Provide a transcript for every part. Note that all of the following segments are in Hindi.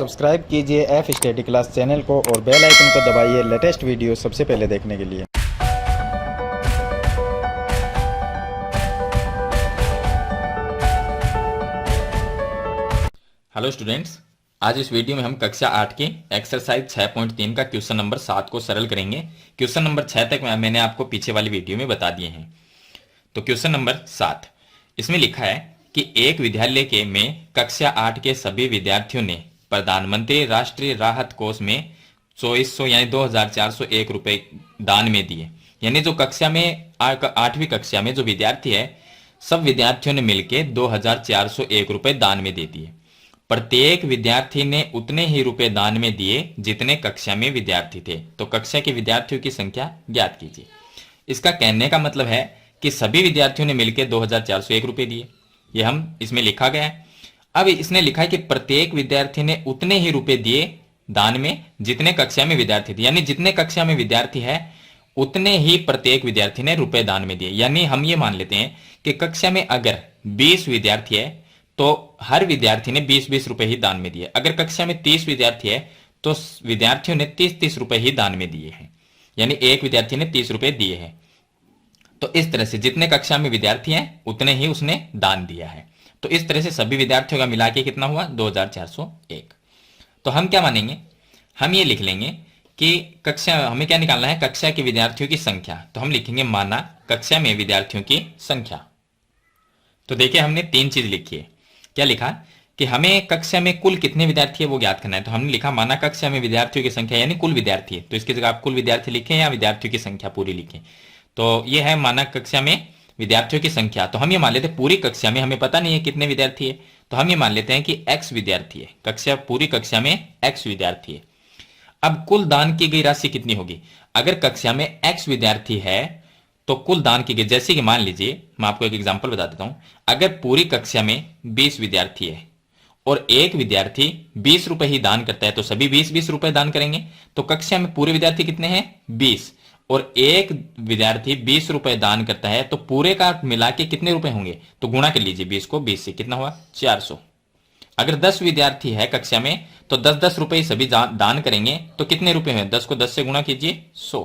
सब्सक्राइब कीजिए एफ स्टडी क्लास चैनल को और बेल आइकन को दबाइए लेटेस्ट वीडियो सबसे पहले देखने के लिए। हेलो स्टूडेंट्स, आज इस वीडियो में हम कक्षा 8 के एक्सरसाइज 6.3 का क्वेश्चन नंबर 7 को सरल करेंगे। क्वेश्चन नंबर 6 तक मैंने आपको पीछे वाली वीडियो में बता दिए हैं। तो क्वेश्चन नंबर 7 इसमें लिखा है कि एक विद्यालय के में कक्षा 8 के सभी विद्यार्थियों ने प्रधानमंत्री राष्ट्रीय राहत कोष में 2400 यानी 2401 रुपए दान में दिए। यानी जो कक्षा में 8वीं कक्षा में जो विद्यार्थी है, सब विद्यार्थियों ने मिलकर 2401 रुपए दान में दे दिए। प्रत्येक विद्यार्थी ने उतने ही रुपए दान में दिए जितने कक्षा में विद्यार्थी थे। तो कक्षा के विद्यार्थियों की संख्या ज्ञात कीजिए। इसका कहने का मतलब है कि सभी विद्यार्थियों ने मिलकर 2401 रुपए दिए। यह हम इसमें लिखा गया है। अब इसने लिखा है कि प्रत्येक विद्यार्थी ने उतने ही रुपए दिए दान में जितने कक्षा में विद्यार्थी थे। यानी जितने कक्षा में विद्यार्थी है उतने ही प्रत्येक विद्यार्थी ने रुपए दान में दिए। यानी हम ये मान लेते हैं कि कक्षा में अगर 20 विद्यार्थी है तो हर विद्यार्थी ने 20-20 रुपए ही दान में दिए। अगर कक्षा में 30 विद्यार्थी है तो विद्यार्थियों ने 30-30 रुपए ही दान में दिए हैं। यानी एक विद्यार्थी ने 30 रुपए दिए हैं। तो इस तरह से जितने कक्षा में विद्यार्थी हैं उतने ही उसने दान दिया है। तो इस तरह से सभी विद्यार्थियों का मिला के कितना हुआ? 2401। तो हम क्या मानेंगे? हम ये लिख लेंगे कि कक्षा हमें क्या निकालना है? कक्षा के विद्यार्थियों की संख्या। तो हम लिखेंगे माना कक्षा में विद्यार्थियों की संख्या। तो देखिए हमने 3 चीज लिखी है। क्या लिखा कि हमें कक्षा में कुल कितने विद्यार्थी है वो ज्ञात करना है। तो हमने लिखा माना कक्षा में विद्यार्थियों की संख्या यानी कुल विद्यार्थी है। तो इसकी जगह आप कुल विद्यार्थी लिखें या विद्यार्थियों की संख्या पूरी लिखें। तो ये है माना कक्षा में विद्यार्थियों की संख्या। तो हम ये मान लेते हैं पूरी कक्षा में हमें पता नहीं है कितने विद्यार्थी है, तो हम ये मान लेते हैं कि x विद्यार्थी है। कक्षा पूरी कक्षा में x विद्यार्थी है। अब कुल दान की गई राशि कितनी होगी? अगर कक्षा में x विद्यार्थी है तो कुल दान की गई, जैसे कि मान लीजिए मैं आपको एक एग्जांपल बता देता हूं। अगर पूरी कक्षा में 20 विद्यार्थी है और एक विद्यार्थी 20 रुपए ही दान करता है तो सभी 20-20 रुपए दान करेंगे। तो कक्षा में पूरे विद्यार्थी कितने हैं? 20। और एक विद्यार्थी 20 रुपए दान करता है तो पूरे का मिला के कितने रुपए होंगे? तो गुणा कर लीजिए 20 को 20 से, कितना हुआ? 400। अगर 10 विद्यार्थी है कक्षा में तो 10-10 रुपए सभी दान करेंगे तो कितने रुपए हुए? 10 को 10 से गुणा कीजिए 100।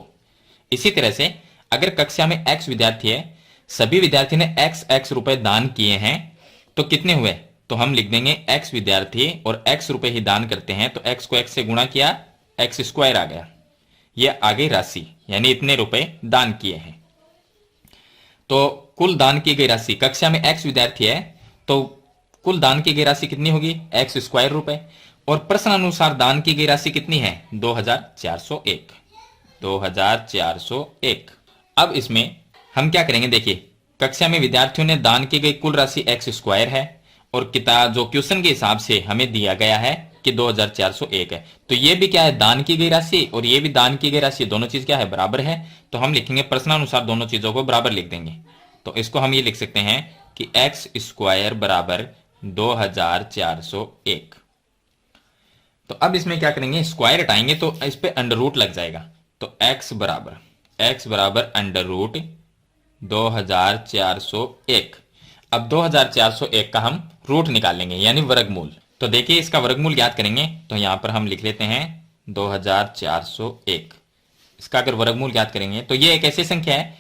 इसी तरह से अगर कक्षा में x विद्यार्थी है, सभी विद्यार्थी ने x रुपए दान किए हैं तो कितने हुए? तो हम लिख देंगे x विद्यार्थी और x रुपए ही दान करते हैं तो x को x से गुणा किया, x स्क्वायर आ गया। यह आ गई राशि, यानी इतने रुपए दान किए हैं। तो कुल दान की गई राशि, कक्षा में x विद्यार्थी है तो कुल दान की गई राशि कितनी होगी? x स्क्वायर रुपए। और प्रश्न अनुसार दान की गई राशि कितनी है? 2401। 2401। अब इसमें हम क्या करेंगे? देखिए कक्षा में विद्यार्थियों ने दान की गई कुल राशि x स्क्वायर है और किताब जो क्वेश्चन के हिसाब से हमें दिया गया है कि 2401 है। तो ये भी क्या है? दान की गई राशि और ये भी दान की गई राशि, दोनों चीज क्या है? बराबर है। तो हम लिखेंगे प्रश्नानुसार दोनों चीजों को बराबर लिख देंगे। तो इसको हम ये लिख सकते हैं कि x स्क्वायर बराबर 2401। तो अब इसमें क्या करेंगे? स्क्वायर हटाएंगे तो इस पे अंडर रूट लग जाएगा। तो x बराबर अंडर रूट 2401। अब 2401 का हम रूट निकालेंगे यानी वर्गमूल। तो देखिए इसका वर्गमूल ज्ञात करेंगे तो यहां पर हम लिख लेते हैं 2401। इसका अगर वर्गमूल ज्ञात करेंगे तो ये एक ऐसी संख्या है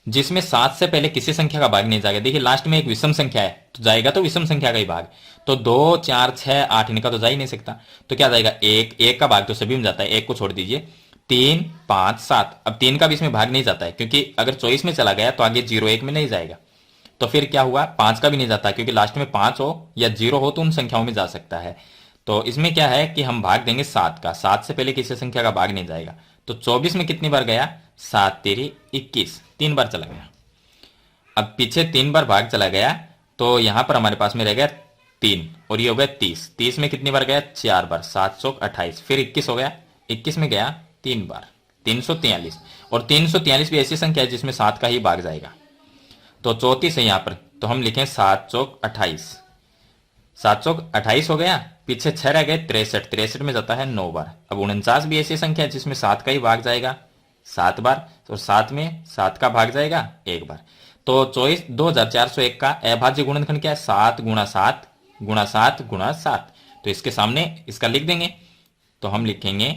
जिसमें 7 से पहले किसी संख्या का भाग नहीं जाएगा। देखिए लास्ट में एक विषम संख्या है तो जाएगा तो विषम संख्या का ही भाग। तो 2, 4, 6, 8 इनका तो जा ही नहीं सकता। तो क्या जाएगा? एक का भाग तो सभी में जाता है, एक को छोड़ दीजिए। 3, 5, 7। अब 3 का भी इसमें भाग नहीं जाता है क्योंकि अगर 24 में चला गया तो आगे 0, 1 में नहीं जाएगा। तो फिर क्या हुआ? 5 का भी नहीं जाता क्योंकि लास्ट में 5 हो या 0 हो तो उन संख्याओं में जा सकता है। तो इसमें क्या है कि हम भाग देंगे 7 का। 7 से पहले किसी संख्या का भाग नहीं जाएगा। तो 24 में कितनी बार गया? 7 तेरी 21, 3 बार चला गया। अब पीछे 3 बार भाग चला गया तो यहां पर हमारे पास में रह गया 3 और ये हो गया 30। 30 में कितनी बार गया? 4 बार, 7 चौक 28। फिर 21 हो गया, 21 में गया 3 बार, 343। और 343 भी ऐसी संख्या है जिसमें 7 का ही भाग जाएगा। तो 34 है यहां पर, तो हम लिखें 7 चौक 28। 7 चौक 28 हो गया, पीछे 6 रह गए 63। 63 में जाता है 9 बार। अब 49 भी ऐसी संख्या है जिसमें 7 का ही भाग जाएगा 7 बार। तो 7 में 7 का भाग जाएगा 1 बार। तो 24 2401 का अभाज्य गुणनखंड क्या है? 7 गुणा 7 गुणा 7 गुणा 7। तो इसके सामने इसका लिख देंगे। तो हम लिखेंगे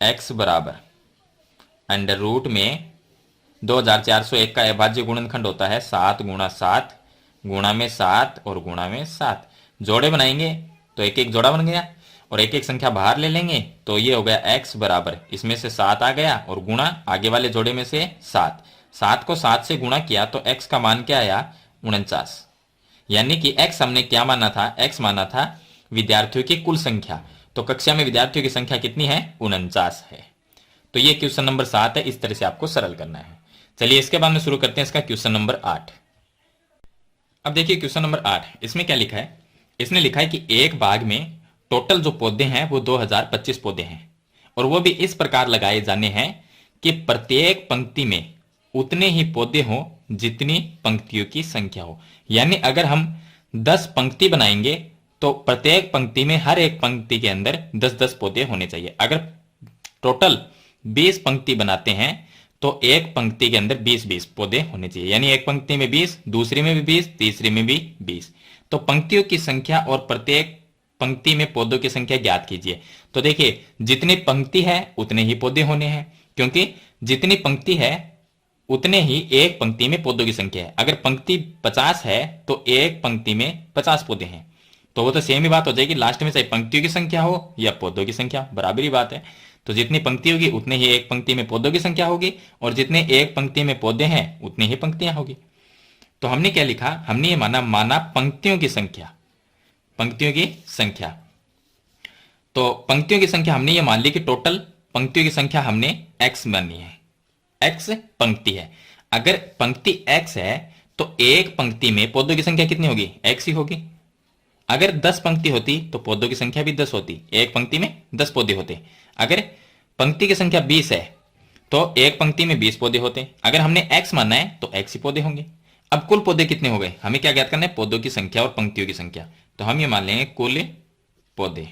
x बराबर अंडर रूट में 2401 का अभाज्य गुणनखंड होता है 7 गुणा 7 गुणा में 7 और गुणा में 7। जोड़े बनाएंगे तो एक एक जोड़ा बन गया और एक एक संख्या बाहर ले लेंगे तो ये हो गया x बराबर, इसमें से 7 आ गया और गुणा आगे वाले जोड़े में से 7। 7 को 7 से गुणा किया तो x का मान क्या आया 49। यानी कि x हमने क्या माना था, x माना था विद्यार्थियों की कुल संख्या। तो कक्षा में विद्यार्थियों की संख्या कितनी है 49 है। तो ये क्वेश्चन नंबर 7 है। इस तरह से आपको सरल करना है। चलिए इसके बाद में शुरू करते हैं इसका क्वेश्चन नंबर 8। अब देखिए क्वेश्चन नंबर 8, इसमें क्या लिखा है। इसने लिखा है कि एक बाग में टोटल जो पौधे हैं वो 2025 पौधे हैं और वो भी इस प्रकार लगाए जाने हैं कि प्रत्येक पंक्ति में उतने ही पौधे हों जितनी पंक्तियों की संख्या हो। यानी अगर हम 10 पंक्ति बनाएंगे तो प्रत्येक पंक्ति में हर एक पंक्ति के अंदर 10-10 पौधे होने चाहिए। अगर टोटल 20 पंक्ति बनाते हैं तो एक पंक्ति के अंदर 20-20 पौधे होने चाहिए। यानी एक पंक्ति में 20, दूसरी में भी 20, तीसरी में भी 20। तो पंक्तियों की संख्या और प्रत्येक पंक्ति में पौधों की संख्या ज्ञात कीजिए। तो देखिए जितनी पंक्ति है उतने ही पौधे होने हैं, क्योंकि जितनी पंक्ति है उतने ही एक पंक्ति में पौधों की संख्या है। अगर पंक्ति 50 है तो एक पंक्ति में 50 पौधे हैं, तो वो तो सेम ही बात हो जाएगी। लास्ट में चाहे पंक्तियों की संख्या हो या पौधों की संख्या, बराबर ही बात है। तो जितनी पंक्ति होगी उतने ही एक पंक्ति में पौधों की संख्या होगी और जितने एक पंक्ति में पौधे हैं उतनी ही पंक्तियां होगी। तो हमने क्या लिखा, हमने ये माना पंक्तियों की संख्या, पंक्तियों की संख्या। तो पंक्तियों की संख्या हमने ये मान ली कि टोटल पंक्तियों की संख्या हमने x मानी है। x पंक्ति है। अगर पंक्ति x है तो एक पंक्ति में पौधों की संख्या कितनी होगी, x ही होगी। अगर 10 पंक्ति होती तो पौधों की संख्या भी 10 होती, एक पंक्ति में 10 पौधे होते। अगर पंक्ति की संख्या 20 है तो एक पंक्ति में 20 पौधे होते। अगर हमने x मानना है तो x ही पौधे होंगे। अब कुल पौधे कितने हो गए, हमें क्या ज्ञात करना है, पौधों की संख्या और पंक्तियों की संख्या। तो हम ये मान लेंगे कुल पौधे,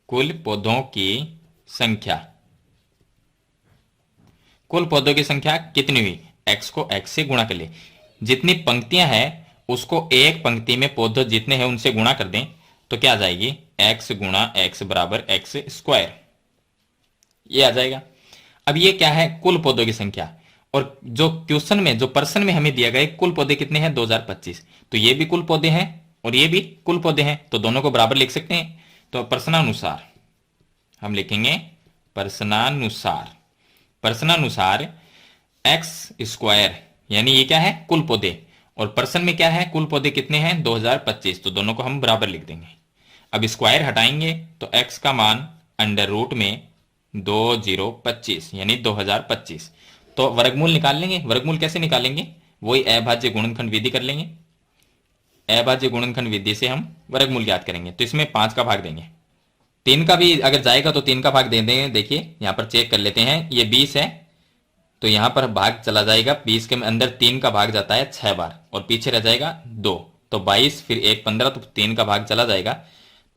कुल पौधों की संख्या। कुल पौधों की संख्या कितनी हुई, x को x से गुणा कर ले। जितनी पंक्तियां हैं उसको एक पंक्ति में पौधे जितने हैं उनसे गुणा कर दें तो क्या आ जाएगी, x गुणा x बराबर x स्क्वायर, ये आ जाएगा। अब ये क्या है, कुल पौधों की संख्या। और जो क्वेश्चन में, जो प्रश्न में हमें दिया गया कुल पौधे कितने हैं 2025, तो ये भी कुल पौधे हैं और ये भी कुल पौधे हैं, तो दोनों को बराबर लिख सकते हैं। तो प्रश्नानुसार हम लिखेंगे प्रश्नानुसार, प्रश्नानुसार x स्क्वायर, यानी ये क्या है कुल पौधे, और प्रश्न में क्या है कुल पौधे कितने हैं 2025, तो दोनों को हम बराबर लिख देंगे। अब स्क्वायर हटाएंगे तो x का मान अंडर रूट में 2025 यानी 2025। तो वर्गमूल निकाल लेंगे। वर्गमूल कैसे निकालेंगे, वही अभाज्य गुणनखंड विधि कर लेंगे। अभाज्य गुणनखंड विधि से हम वर्गमूल ज्ञात करेंगे। तो इसमें 5 का भाग देंगे, 3 का भी अगर जाएगा तो 3 का भाग दे देंगे। देखिए यहां पर चेक कर लेते हैं, ये 20 है तो यहां पर भाग चला जाएगा, 20 के अंदर 3 का भाग जाता है 6 बार और पीछे रह जाएगा 2, तो 22 फिर 1 15, तो 3 का भाग चला जाएगा,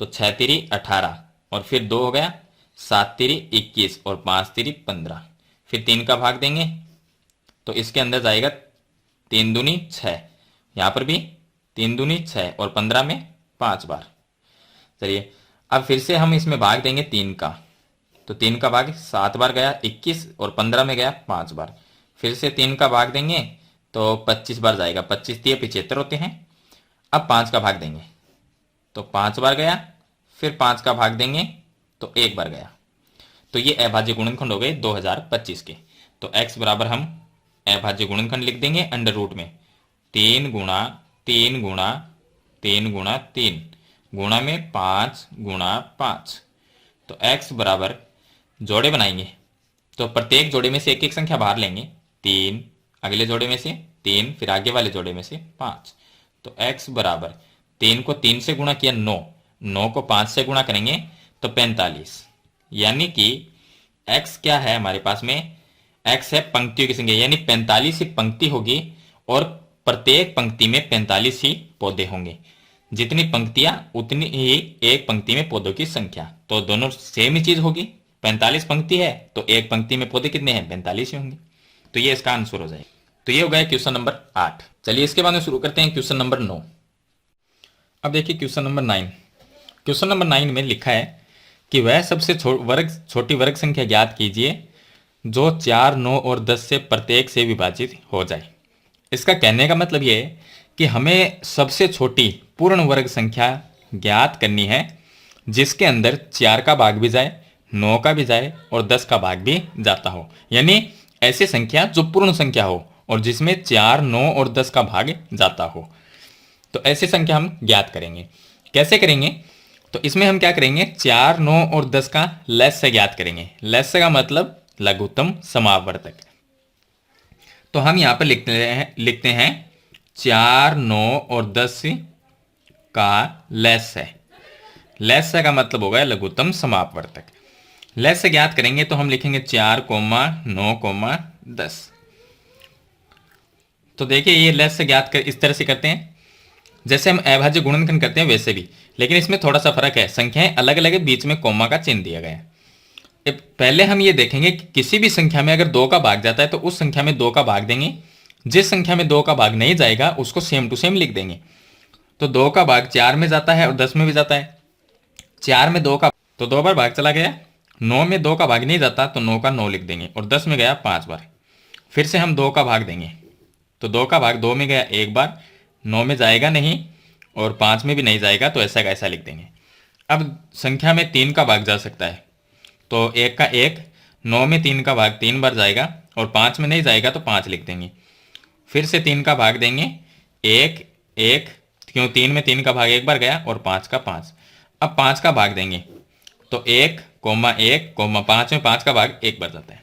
तो 6 तिरी 18 और फिर 2 हो गया, 7 तिरी 21 और 5 तिरी 15, फिर 3 का भाग देंगे तो इसके अंदर जाएगा 3 दूनी 6, यहां पर भी 3 दूनी 6 और 15 में 5 बार। चलिए अब फिर से हम इसमें भाग देंगे 3 का, तो 3 का भाग 7 बार गया 21 और 15 में गया 5 बार। फिर से 3 का भाग देंगे तो 25 बार जाएगा, 25 तिया 75 होते हैं। अब 5 का भाग देंगे तो 5 बार गया, फिर 5 का भाग देंगे तो 1 बार गया। तो ये अभाज्य गुणनखंड हो गए 2025 के। तो x बराबर हम अभाज्य गुणनखंड लिख देंगे अंडर रूट में 3 गुणा 3 गुणा 3 गुणा 3 गुणा में 5 गुणा 5। तो x बराबर जोड़े बनाएंगे तो प्रत्येक जोड़े में से एक एक संख्या बाहर लेंगे, 3 अगले जोड़े में से 3 फिर आगे वाले जोड़े में से 5। तो x बराबर 3 को 3 से गुणा किया 9, 9 को 5 से गुणा करेंगे तो 45, यानी कि x क्या है हमारे पास में, x है पंक्तियों की संख्या, यानी 45 ही पंक्ति होगी और प्रत्येक पंक्ति में 45 ही पौधे होंगे। जितनी पंक्तियां उतनी ही एक पंक्ति में पौधों की संख्या, तो दोनों सेम ही चीज होगी। 45 पंक्ति है तो एक पंक्ति में पौधे कितने हैं 45 ही होंगे। तो ये इसका आंसर हो जाएगा। तो ये हो गया क्वेश्चन नंबर 8। चलिए इसके बाद में शुरू करते हैं क्वेश्चन नंबर 9। अब देखिए क्वेश्चन नंबर 9, क्वेश्चन नंबर 9 में लिखा है कि वह सबसे छोटी वर्ग संख्या ज्ञात कीजिए जो 4, 9 और 10 से प्रत्येक से विभाजित हो जाए। इसका कहने का मतलब यह है कि हमें सबसे छोटी पूर्ण वर्ग संख्या ज्ञात करनी है जिसके अंदर 4 का भाग भी जाए, 9 का भी जाए और 10 का भाग भी जाता हो। यानी ऐसी संख्या जो पूर्ण संख्या हो और जिसमें 4, 9 और 10 का भाग जाता हो। तो ऐसी संख्या हम ज्ञात करेंगे। कैसे करेंगे? तो इसमें हम क्या करेंगे, 4, 9 और 10 का लस्य ज्ञात करेंगे। लस्य का मतलब लघुत्तम समावर्तक। तो हम यहां पर लिखते हैं 4, 9 और 10 का लस्य। लस्य का मतलब होगा लघुत्तम समावर्तक। लस्य ज्ञात करेंगे तो हम लिखेंगे 4, 9, 10। तो देखिए ये लस्य ज्ञात कर इस तरह से करते हैं जैसे हम अभाज्य गुणनखंड करते हैं वैसे भी, लेकिन इसमें थोड़ा सा फर्क है। संख्याएं अलग अलग है, बीच में कोमा का चिन्ह दिया गया है। पहले हम ये देखेंगे कि किसी भी संख्या में अगर 2 का भाग जाता है तो उस संख्या में 2 का भाग देंगे। जिस संख्या में 2 का भाग नहीं जाएगा उसको सेम टू सेम लिख देंगे। तो 2 का भाग 4 में जाता है और 10 में भी जाता है। 4 में 2 का तो 2 बार भाग चला गया। 9 में 2 का भाग नहीं जाता तो 9 का 9 लिख देंगे और 10 में गया 5 बार। फिर से हम 2 का भाग देंगे तो 2 का भाग 2 में गया 1 बार, 9 में जाएगा नहीं और 5 में भी नहीं जाएगा तो ऐसा का ऐसा लिख देंगे। अब संख्या में 3 का भाग जा सकता है तो 1 का 1, 9 में 3 का भाग 3 बार जाएगा और 5 में नहीं जाएगा तो 5 लिख देंगे। फिर से 3 का भाग देंगे 1, 1 क्यों 3 में 3 का भाग 1 बार गया और 5 का 5। अब 5 का भाग देंगे तो 1, 1, 5 में 5 का भाग 1 बार जाता है।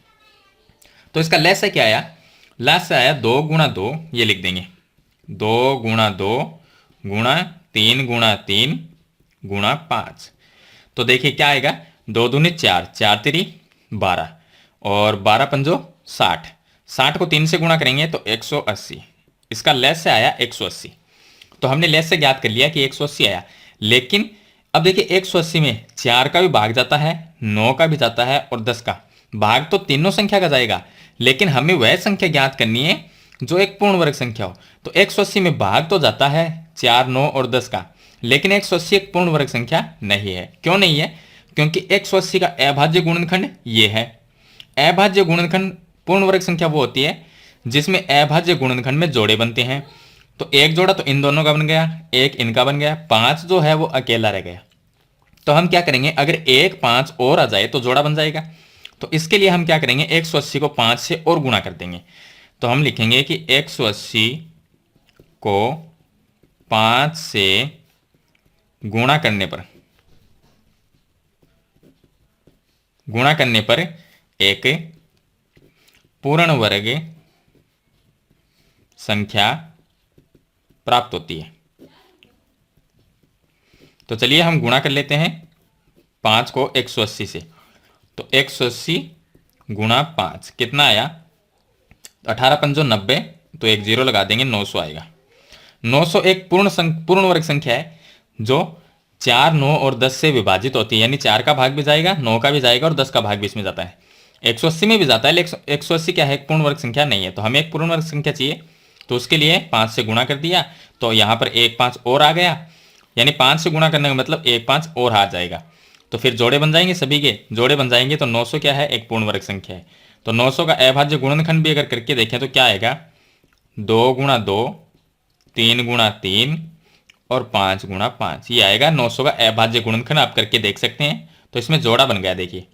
तो इसका लस्य क्या आया? लस्य आया 2 गुणा 2, ये लिख देंगे 2 गुणा 2 गुणा 3 गुणा 3 गुणा 5। तो देखिए क्या आएगा, 2 दूनी 4, 4 तिरी 12 और 12 पंजो 60। 60 को 3 से गुणा करेंगे तो 180। इसका लस्य आया 180। तो हमने लस्य ज्ञात कर लिया कि 180 आया। लेकिन अब देखिए 180 में 4 का भी भाग जाता है, 9 का भी जाता है और 10 का भाग तो तीनों संख्या का जाएगा, लेकिन हमें वह संख्या ज्ञात करनी है जो एक पूर्ण वर्ग संख्या हो। तो 180 में भाग तो जाता है 4, 9 और 10 का, लेकिन 180 एक पूर्ण वर्ग संख्या नहीं है। क्यों नहीं है? क्योंकि 180 का अभाज्य गुणनखंड ये है। अभाज्य गुणनखंड पूर्ण वर्ग संख्या वो होती है जिसमें अभाज्य गुणनखंड में जोड़े बनते हैं। तो एक जोड़ा तो इन दोनों का बन गया, एक इनका बन गया, 5 जो है वो अकेला रह गया। तो हम क्या करेंगे, अगर 1, 5 और आ जाए तो जोड़ा बन जाएगा। तो इसके लिए हम क्या करेंगे, 180 को 5 से और गुणा कर देंगे। तो हम लिखेंगे कि 180 को 5 से गुणा करने पर एक पूर्ण वर्ग संख्या प्राप्त होती है। तो चलिए हम गुणा कर लेते हैं 5 को 180 से। तो 180 गुणा 5 कितना आया, 18 पंजो 90, तो एक जीरो लगा देंगे, 900 आएगा। 900 एक पूर्ण वर्ग संख्या है जो 4, 9 और 10 से विभाजित होती है। यानी 4 का भाग भी जाएगा, 9 का भी जाएगा और 10 का भाग भी इसमें जाता है। 180 में भी जाता है, लेकिन 180 क्या है, एक पूर्ण वर्ग संख्या नहीं है। तो हमें एक पूर्ण वर्ग संख्या चाहिए, तो उसके लिए 5 से गुणा कर दिया। तो यहाँ पर 1, 5 और आ गया, यानी 5 से गुणा करने का मतलब 1, 5 और आ जाएगा। तो फिर जोड़े बन जाएंगे, सभी के जोड़े बन जाएंगे। तो 900 क्या है, एक पूर्ण वर्ग संख्या है। तो 900 का अभाज्य गुणनखंड भी अगर करके देखें तो क्या आएगा, 2 गुणा 2, 3 गुणा 3 और 5 गुणा 5, ये आएगा 900 का अभाज्य गुणनखंड। आप करके देख सकते हैं। तो इसमें जोड़ा बन गया देखिए।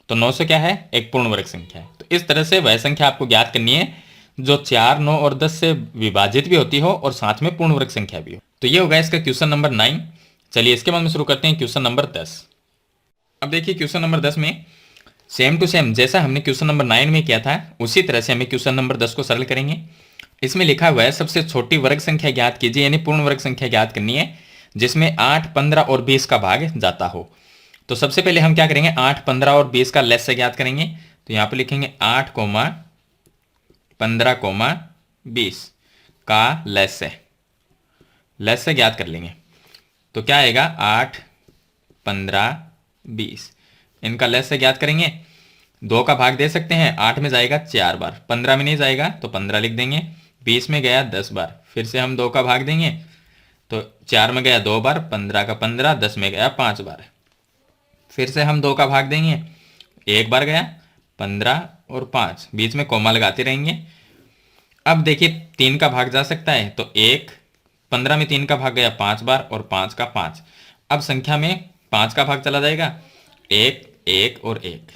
तो 900 क्या है, एक पूर्ण वर्ग संख्या है। तो इस तरह से वह संख्या आपको ज्ञात करनी है जो 4, 9 और 10 से विभाजित भी होती हो और साथ में पूर्ण वर्ग संख्या भी हो। तो ये होगा इसका क्वेश्चन नंबर 9। चलिए इसके बाद में शुरू करते हैं क्वेश्चन नंबर 10। अब देखिए क्वेश्चन नंबर 10 में सेम टू सेम जैसा हमने क्वेश्चन नंबर 9 में किया था उसी तरह से हमें क्वेश्चन नंबर 10 को सरल करेंगे। इसमें लिखा हुआ है सबसे छोटी वर्ग संख्या ज्ञात कीजिए, यानी पूर्ण वर्ग संख्या ज्ञात करनी है जिसमें 8, 15 और 20 का भाग जाता हो। तो सबसे पहले हम क्या करेंगे, 8, 15 और 20 का लस्य ज्ञात करेंगे। तो यहां पर लिखेंगे 8, 15, 20 का लस्य ज्ञात कर लेंगे। तो क्या आएगा, 8, 15, 20, इनका लस्य ज्ञात करेंगे। 2 का भाग दे सकते हैं, 8 में जाएगा 4 बार, 15 में नहीं जाएगा तो 15 लिख देंगे, 20 में गया 10 बार। फिर से हम 2 का भाग देंगे तो 4 में गया 2 बार, 15 का 15, 10 में गया 5 बार। फिर से हम 2 का भाग देंगे, 1 बार गया, 15 और 5, बीच में कॉमा लगाते रहेंगे। अब देखिए 3 का भाग जा सकता है, तो 1, 15 में 3 का भाग गया 5 बार और 5 का 5। अब संख्या में 5 का भाग चला जाएगा, 1, 1 और 1।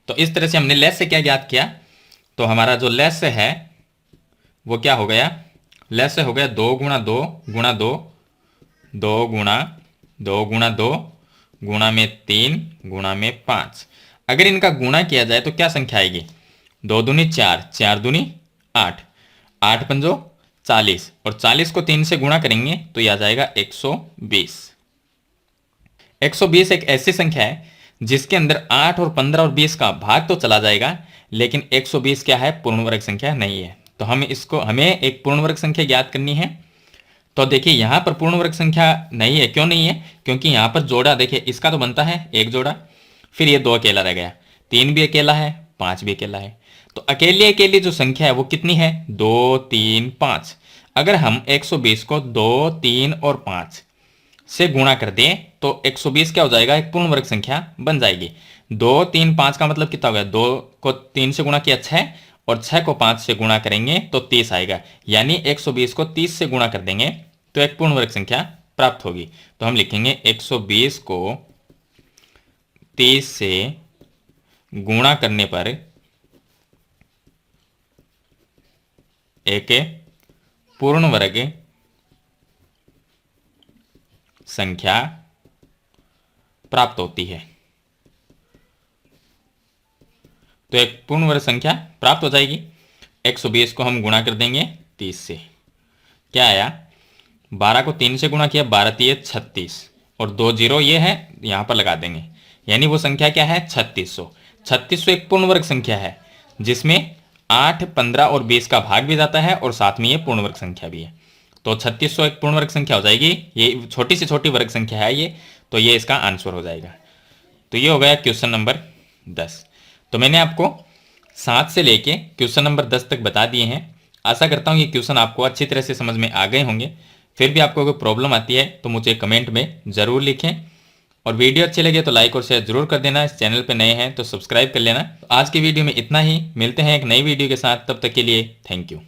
तो इस तरह से हमने लेस से क्या ज्ञात किया, तो हमारा जो लेस से है वो क्या हो गया, लेस से हो गया 2 गुणा 2 गुणा 2, 2 गुणा 2 गुणा 2 गुणा में 3 गुणा में 5। अगर इनका गुणा किया जाए तो क्या संख्या आएगी, 2 दूनी 4, 4 दूनी 8, 8 पंजो 40 और 40 को 3 से गुणा करेंगे तो यह आ जाएगा 120। 120 एक ऐसी संख्या है जिसके अंदर 8 और 15 और 20 का भाग तो चला जाएगा, लेकिन 120 क्या है, पूर्ण वर्ग संख्या नहीं है। तो हमें एक पूर्ण वर्ग संख्या ज्ञात करनी है। तो देखिए यहां पर पूर्ण वर्ग संख्या नहीं है, क्यों नहीं है, क्योंकि यहां पर जोड़ा देखिए इसका तो बनता है एक जोड़ा, फिर ये 2 अकेला रह गया, 3 भी अकेला है, 5 भी अकेला है। तो अकेली अकेली जो संख्या है वो कितनी है, 2, 3, 5। अगर हम 120 को 2, 3 और 5 से गुणा कर दें तो 120 क्या हो जाएगा, एक पूर्ण वर्ग संख्या बन जाएगी। 2, 3, 5 का मतलब कितना हो गया, 2 को 3 से गुणा किया 6 और 6 को 5 से गुणा करेंगे तो 30 आएगा, यानी 120 को 30 से गुणा कर देंगे तो एक पूर्ण वर्ग संख्या प्राप्त होगी। तो हम लिखेंगे 120 को 30 से गुणा करने पर एक पूर्ण वर्ग संख्या प्राप्त होती है। तो एक पूर्ण वर्ग संख्या प्राप्त हो जाएगी। 120 को हम गुणा कर देंगे 30 से, क्या आया, 12 को 3 से गुणा किया, 12 3 36 और 2 जीरो ये है, यहां पर लगा देंगे, यानी वो संख्या क्या है, 3600। 3600 एक पूर्ण वर्ग संख्या है जिसमें 8, 15 और 20 का भाग भी जाता है और साथ में ये पूर्ण वर्ग संख्या भी है। तो 3600 एक पूर्ण वर्ग संख्या हो जाएगी, ये छोटी से छोटी वर्ग संख्या है ये, तो ये इसका आंसर हो जाएगा। तो ये हो गया क्वेश्चन नंबर 10। तो मैंने आपको 7 से लेके क्वेश्चन नंबर 10 तक बता दिए हैं। आशा करता हूँ ये क्वेश्चन आपको अच्छी तरह से समझ में आ गए होंगे। फिर भी आपको कोई प्रॉब्लम आती है तो मुझे कमेंट में ज़रूर लिखें, और वीडियो अच्छी लगे तो लाइक और शेयर जरूर कर देना। इस चैनल पे नए हैं तो सब्सक्राइब कर लेना। आज की वीडियो में इतना ही, मिलते हैं एक नई वीडियो के साथ, तब तक के लिए थैंक यू।